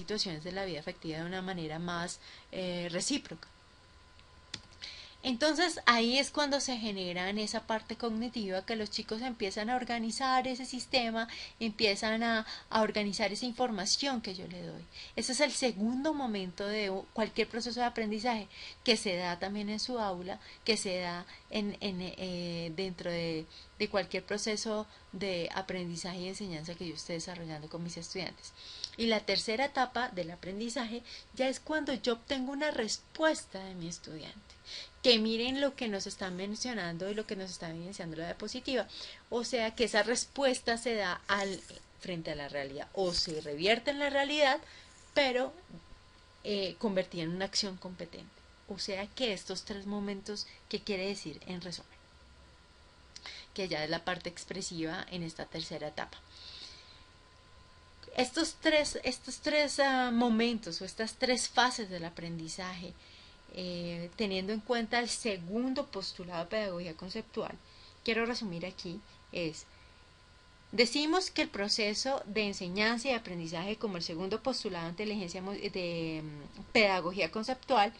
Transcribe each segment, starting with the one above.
situaciones de la vida afectiva de una manera más recíproca. Entonces ahí es cuando se genera en esa parte cognitiva que los chicos empiezan a organizar ese sistema, empiezan a organizar esa información que yo le doy. Ese es el segundo momento de cualquier proceso de aprendizaje que se da también en su aula, que se da dentro de cualquier proceso de aprendizaje y enseñanza que yo esté desarrollando con mis estudiantes. Y la tercera etapa del aprendizaje ya es cuando yo obtengo una respuesta de mi estudiante. Que miren lo que nos están mencionando y lo que nos está evidenciando la diapositiva. O sea que esa respuesta se da frente a la realidad o se revierte en la realidad, pero convertida en una acción competente. O sea que estos tres momentos, ¿qué quiere decir en resumen? Que ya es la parte expresiva en esta tercera etapa. Estos tres momentos o estas tres fases del aprendizaje, teniendo en cuenta el segundo postulado de pedagogía conceptual, quiero resumir aquí, decimos que el proceso de enseñanza y aprendizaje como el segundo postulado de inteligencia de pedagogía conceptual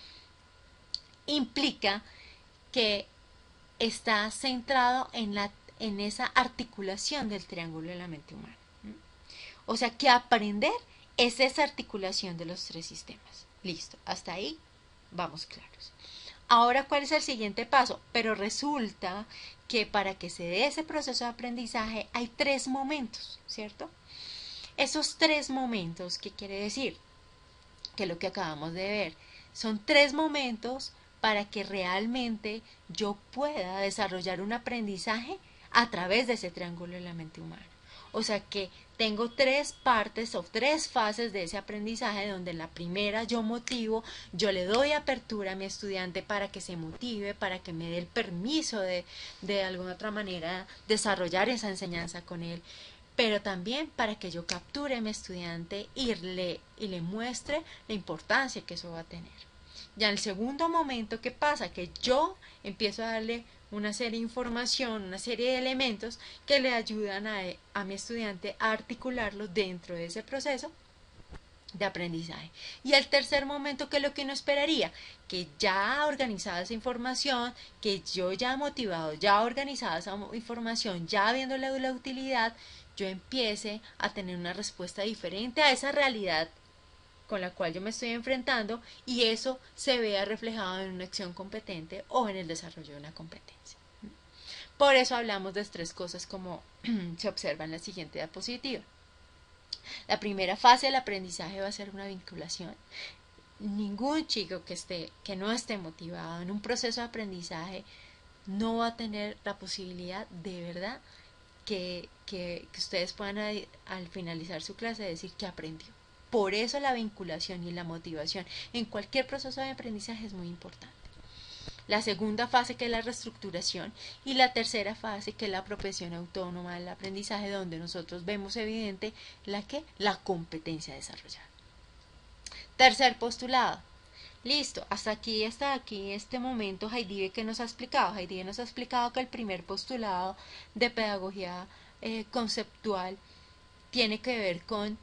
implica que está centrado en esa articulación del triángulo de la mente humana. O sea que aprender es esa articulación de los tres sistemas. Listo, hasta ahí vamos claros. Ahora, ¿cuál es el siguiente paso? Pero resulta que para que se dé ese proceso de aprendizaje hay tres momentos, ¿cierto? Esos tres momentos, ¿qué quiere decir? Que lo que acabamos de ver son tres momentos para que realmente yo pueda desarrollar un aprendizaje a través de ese triángulo de la mente humana. O sea que tengo tres partes o tres fases de ese aprendizaje donde en la primera yo motivo, yo le doy apertura a mi estudiante para que se motive, para que me dé el permiso de alguna otra manera desarrollar esa enseñanza con él, pero también para que yo capture a mi estudiante y le muestre la importancia que eso va a tener. Ya en el segundo momento, ¿qué pasa? Que yo empiezo a darle una serie de información, una serie de elementos que le ayudan a mi estudiante a articularlo dentro de ese proceso de aprendizaje. Y el tercer momento, ¿qué es lo que uno esperaría? Que ya organizada esa información, que yo ya motivado, ya organizada esa información, ya viéndole la utilidad, yo empiece a tener una respuesta diferente a esa realidad con la cual yo me estoy enfrentando y eso se vea reflejado en una acción competente o en el desarrollo de una competencia. Por eso hablamos de tres cosas como se observa en la siguiente diapositiva. La primera fase del aprendizaje va a ser una vinculación. Ningún chico que no esté motivado en un proceso de aprendizaje no va a tener la posibilidad de verdad que ustedes puedan al finalizar su clase decir que aprendió. Por eso la vinculación y la motivación en cualquier proceso de aprendizaje es muy importante. La segunda fase, que es la reestructuración, y la tercera fase, que es la apropiación autónoma del aprendizaje, donde nosotros vemos evidente la competencia desarrollada. Tercer postulado. Listo, hasta aquí este momento Heidi que nos ha explicado. Heidi nos ha explicado que el primer postulado de pedagogía conceptual tiene que ver con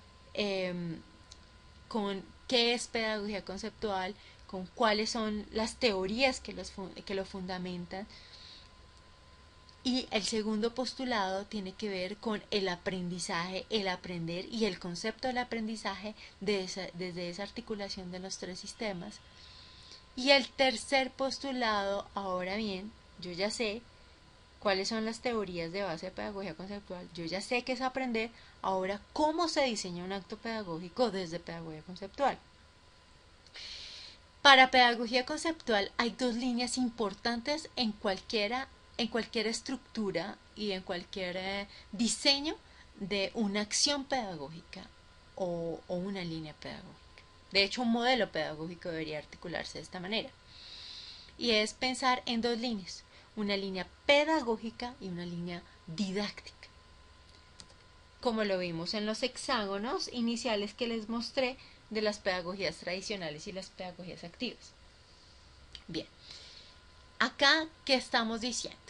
qué es pedagogía conceptual, con cuáles son las teorías que lo fundamentan. Y el segundo postulado tiene que ver con el aprendizaje, el aprender y el concepto del aprendizaje desde esa articulación de los tres sistemas. Y el tercer postulado, ahora bien, yo ya sé cuáles son las teorías de base de pedagogía conceptual, yo ya sé qué es aprender, ahora cómo se diseña un acto pedagógico desde pedagogía conceptual. Para pedagogía conceptual hay dos líneas importantes en cualquier estructura y en cualquier diseño de una acción pedagógica o una línea pedagógica. De hecho, un modelo pedagógico debería articularse de esta manera. Y es pensar en dos líneas, una línea pedagógica y una línea didáctica. Como lo vimos en los hexágonos iniciales que les mostré de las pedagogías tradicionales y las pedagogías activas. Bien, acá, ¿qué estamos diciendo?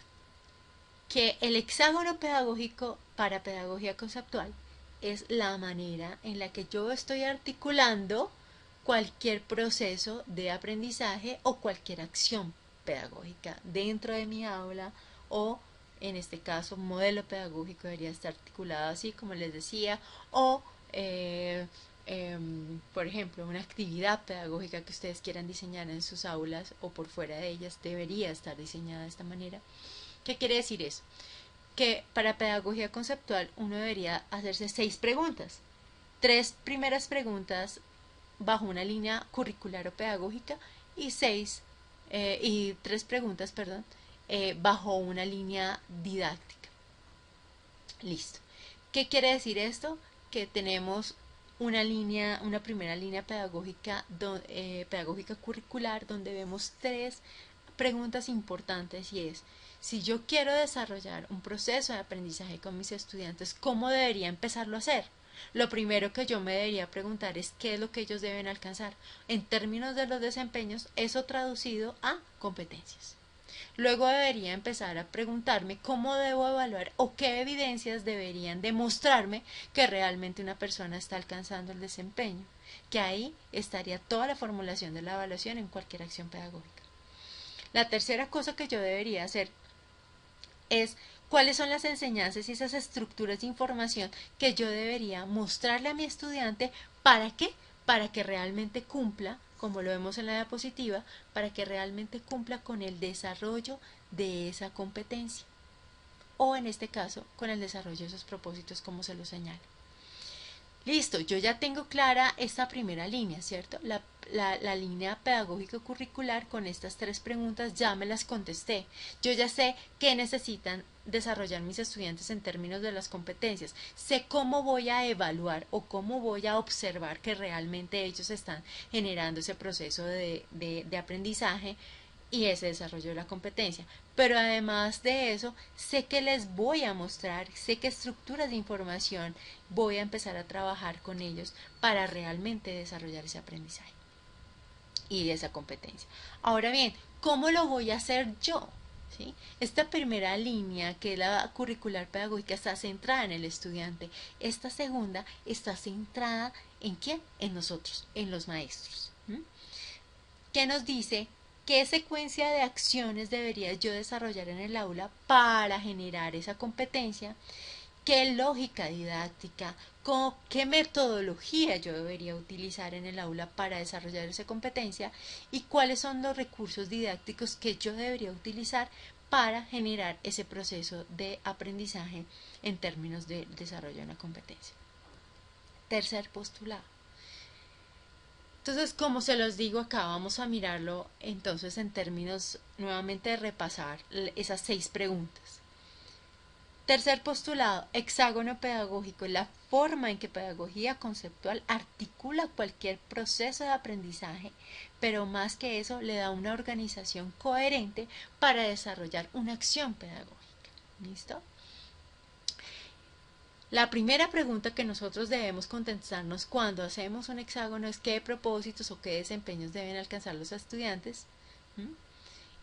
Que el hexágono pedagógico para pedagogía conceptual es la manera en la que yo estoy articulando cualquier proceso de aprendizaje o cualquier acción pedagógica dentro de mi aula, o en este caso modelo pedagógico debería estar articulado así como les decía, o por ejemplo una actividad pedagógica que ustedes quieran diseñar en sus aulas o por fuera de ellas debería estar diseñada de esta manera. ¿Qué quiere decir eso? Que para pedagogía conceptual uno debería hacerse 6 preguntas. 3 primeras preguntas bajo una línea curricular o pedagógica y 3 preguntas, perdón, bajo una línea didáctica. Listo. ¿Qué quiere decir esto? Que tenemos una primera línea pedagógica, pedagógica curricular, donde vemos 3 preguntas importantes, y es: si yo quiero desarrollar un proceso de aprendizaje con mis estudiantes, ¿cómo debería empezarlo a hacer? Lo primero que yo me debería preguntar es qué es lo que ellos deben alcanzar en términos de los desempeños, eso traducido a competencias. Luego debería empezar a preguntarme cómo debo evaluar o qué evidencias deberían demostrarme que realmente una persona está alcanzando el desempeño, que ahí estaría toda la formulación de la evaluación en cualquier acción pedagógica. La tercera cosa que yo debería hacer es cuáles son las enseñanzas y esas estructuras de información que yo debería mostrarle a mi estudiante. ¿Para qué? Para que realmente cumpla, como lo vemos en la diapositiva, para que realmente cumpla con el desarrollo de esa competencia, o en este caso con el desarrollo de esos propósitos, como se lo señala. Listo, yo ya tengo clara esta primera línea, ¿cierto? La línea pedagógico curricular con estas 3 preguntas ya me las contesté. Yo ya sé qué necesitan desarrollar mis estudiantes en términos de las competencias. Sé cómo voy a evaluar o cómo voy a observar que realmente ellos están generando ese proceso de aprendizaje y ese desarrollo de la competencia. Pero además de eso, sé que les voy a mostrar, sé qué estructuras de información voy a empezar a trabajar con ellos para realmente desarrollar ese aprendizaje y esa competencia. Ahora bien, ¿cómo lo voy a hacer yo? ¿Sí? Esta primera línea, que es la curricular pedagógica, está centrada en el estudiante. Esta segunda está centrada ¿en quién? En nosotros, en los maestros. ¿Qué nos dice? ¿Qué secuencia de acciones debería yo desarrollar en el aula para generar esa competencia? ¿Qué lógica didáctica, qué metodología yo debería utilizar en el aula para desarrollar esa competencia? ¿Y cuáles son los recursos didácticos que yo debería utilizar para generar ese proceso de aprendizaje en términos de desarrollo de una competencia? Tercer postulado. Entonces, como se los digo acá, vamos a mirarlo entonces en términos nuevamente de repasar esas 6 preguntas. Tercer postulado, hexágono pedagógico, la forma en que pedagogía conceptual articula cualquier proceso de aprendizaje, pero más que eso le da una organización coherente para desarrollar una acción pedagógica. ¿Listo? La primera pregunta que nosotros debemos contestarnos cuando hacemos un hexágono es qué propósitos o qué desempeños deben alcanzar los estudiantes.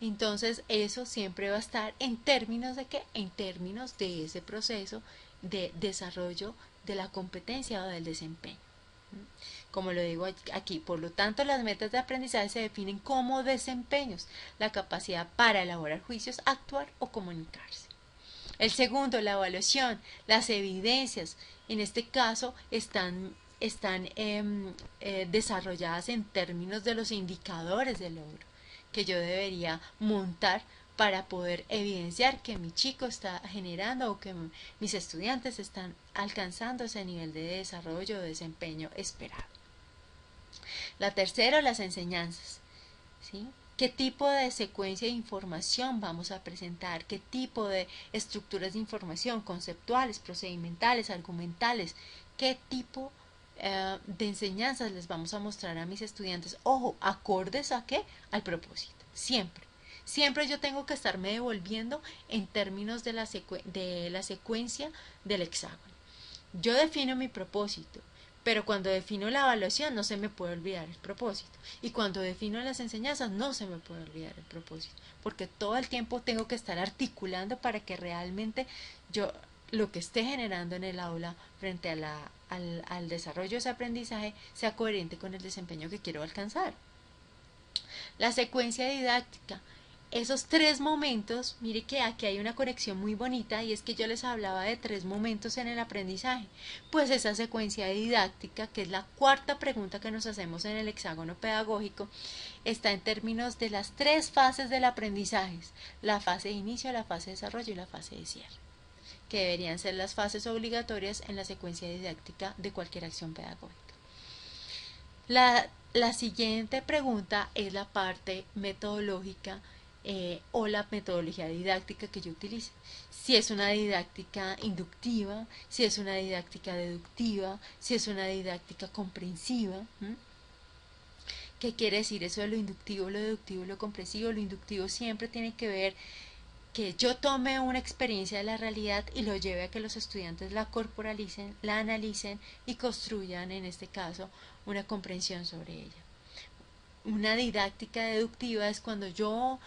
Entonces eso siempre va a estar en términos de qué, en términos de ese proceso de desarrollo de la competencia o del desempeño. Como lo digo aquí, por lo tanto las metas de aprendizaje se definen como desempeños, la capacidad para elaborar juicios, actuar o comunicarse. El segundo, la evaluación, las evidencias, en este caso están desarrolladas en términos de los indicadores de logro que yo debería montar para poder evidenciar que mi chico está generando o que mis estudiantes están alcanzando ese nivel de desarrollo o desempeño esperado. La tercera, las enseñanzas, ¿sí? ¿Qué tipo de secuencia de información vamos a presentar? ¿Qué tipo de estructuras de información conceptuales, procedimentales, argumentales? ¿Qué tipo de enseñanzas les vamos a mostrar a mis estudiantes? Ojo, acordes a qué? Al propósito. Siempre. Siempre yo tengo que estarme devolviendo en términos de la secuencia del hexágono. Yo defino mi propósito, pero cuando defino la evaluación no se me puede olvidar el propósito. Y cuando defino las enseñanzas no se me puede olvidar el propósito. Porque todo el tiempo tengo que estar articulando para que realmente yo lo que esté generando en el aula frente a al desarrollo de ese aprendizaje sea coherente con el desempeño que quiero alcanzar. La secuencia didáctica. Esos tres momentos, mire que aquí hay una conexión muy bonita y es que yo les hablaba de tres momentos en el aprendizaje. Pues esa secuencia didáctica, que es la cuarta pregunta que nos hacemos en el hexágono pedagógico, está en términos de las tres fases del aprendizaje: la fase de inicio, la fase de desarrollo y la fase de cierre, que deberían ser las fases obligatorias en la secuencia didáctica de cualquier acción pedagógica. La siguiente pregunta es la parte metodológica o la metodología didáctica que yo utilice. Si es una didáctica inductiva, si es una didáctica deductiva, si es una didáctica comprensiva. ¿Qué quiere decir eso de lo inductivo, lo deductivo y lo comprensivo? Lo inductivo siempre tiene que ver que yo tome una experiencia de la realidad y lo lleve a que los estudiantes la corporalicen, la analicen y construyan, en este caso, una comprensión sobre ella. Una didáctica deductiva es cuando yo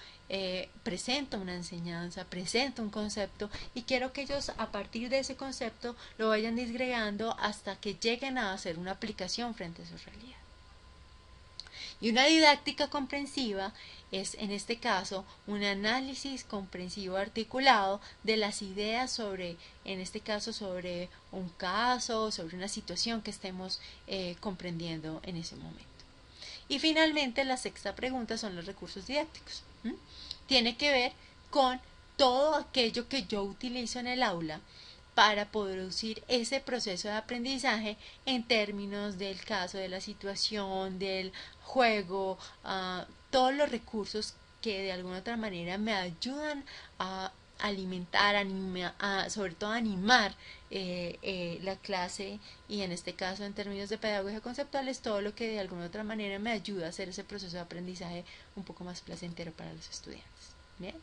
presento una enseñanza, presento un concepto y quiero que ellos a partir de ese concepto lo vayan disgregando hasta que lleguen a hacer una aplicación frente a su realidad. Y una didáctica comprensiva es, en este caso, un análisis comprensivo articulado de las ideas sobre, en este caso, sobre un caso, sobre una situación que estemos comprendiendo en ese momento. Y finalmente, la sexta pregunta son los recursos didácticos. Tiene que ver con todo aquello que yo utilizo en el aula para producir ese proceso de aprendizaje en términos del caso, de la situación, del juego, todos los recursos que de alguna otra manera me ayudan a alimentar, sobre todo a animar la clase, y en este caso en términos de pedagogía conceptual es todo lo que de alguna otra manera me ayuda a hacer ese proceso de aprendizaje un poco más placentero para los estudiantes. ¿Bien?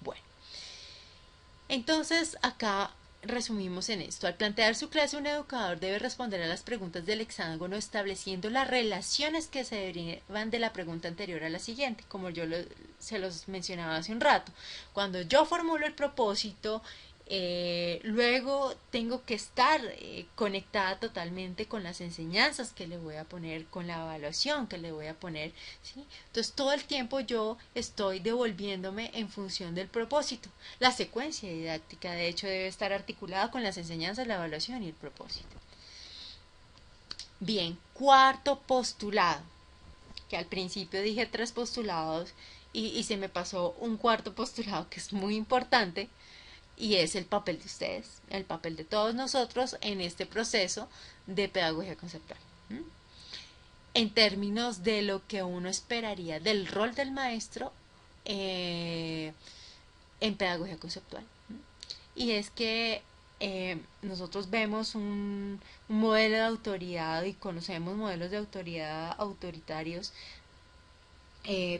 Bueno. Entonces, acá resumimos en esto. Al plantear su clase, un educador debe responder a las preguntas del hexágono estableciendo las relaciones que se derivan de la pregunta anterior a la siguiente, como yo se los mencionaba hace un rato. Cuando yo formulo el propósito, luego tengo que estar conectada totalmente con las enseñanzas que le voy a poner, con la evaluación que le voy a poner, ¿sí? Entonces todo el tiempo yo estoy devolviéndome en función del propósito. La secuencia didáctica de hecho debe estar articulada con las enseñanzas, la evaluación y el propósito. Bien, cuarto postulado, que al principio dije tres postulados y se me pasó un cuarto postulado que es muy importante, y es el papel de ustedes, el papel de todos nosotros en este proceso de pedagogía conceptual. En términos de lo que uno esperaría del rol del maestro en pedagogía conceptual. Y es que nosotros vemos un modelo de autoridad y conocemos modelos de autoridad autoritarios,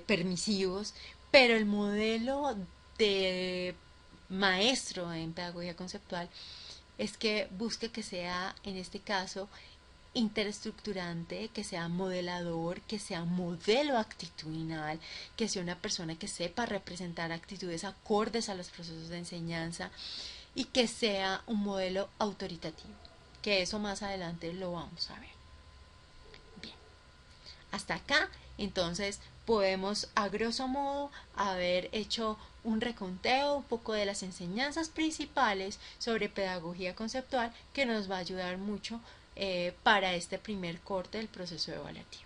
permisivos, pero el modelo de maestro en pedagogía conceptual es que busque que sea, en este caso, interestructurante, que sea modelador, que sea modelo actitudinal, que sea una persona que sepa representar actitudes acordes a los procesos de enseñanza y que sea un modelo autoritativo, que eso más adelante lo vamos a ver. Bien, hasta acá entonces podemos a grosso modo haber hecho un reconteo un poco de las enseñanzas principales sobre pedagogía conceptual que nos va a ayudar mucho para este primer corte del proceso evaluativo.